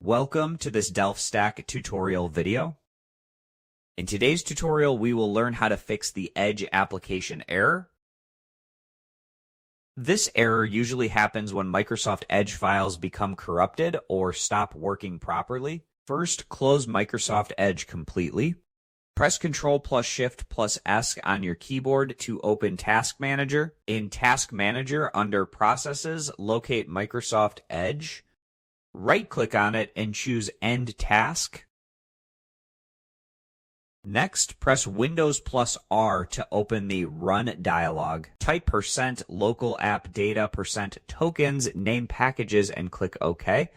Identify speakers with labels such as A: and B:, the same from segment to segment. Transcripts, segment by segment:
A: Welcome to this DelphStack tutorial video. In today's tutorial, we will learn how to fix the Edge application error. This error usually happens when Microsoft Edge files become corrupted or stop working properly. First, close Microsoft Edge completely. Press Ctrl plus Shift plus Esc on your keyboard to open Task Manager. In Task Manager, under Processes, locate Microsoft Edge. Right-click on it and choose End Task. Next, press Windows plus R to open the Run dialog. Type %local app data %tokens, name packages, and click OK.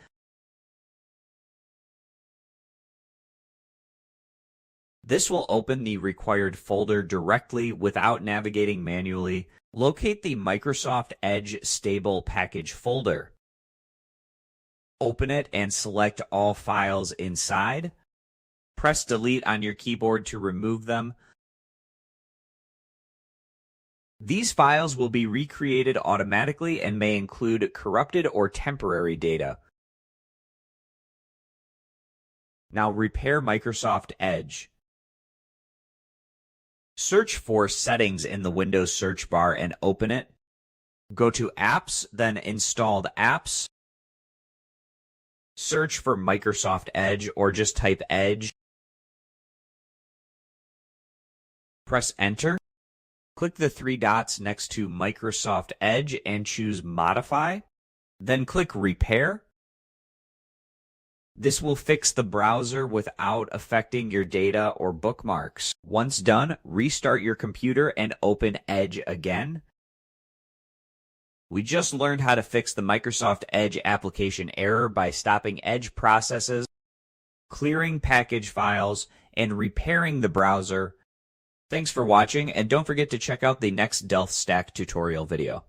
A: This will open the required folder directly without navigating manually. Locate the Microsoft Edge Stable Package folder. Open it and select all files inside. Press Delete on your keyboard to remove them. These files will be recreated automatically and may include corrupted or temporary data. Now repair Microsoft Edge. Search for Settings in the Windows search bar and open it. Go to Apps, then Installed Apps. Search for Microsoft Edge or just type Edge. Press Enter. Click the three dots next to Microsoft Edge and choose Modify. Then click Repair. This will fix the browser without affecting your data or bookmarks. Once done, restart your computer and open Edge again. We just learned how to fix the Microsoft Edge application error by stopping Edge processes, clearing package files, and repairing the browser. Thanks for watching, and don't forget to check out the next DelphStack tutorial video.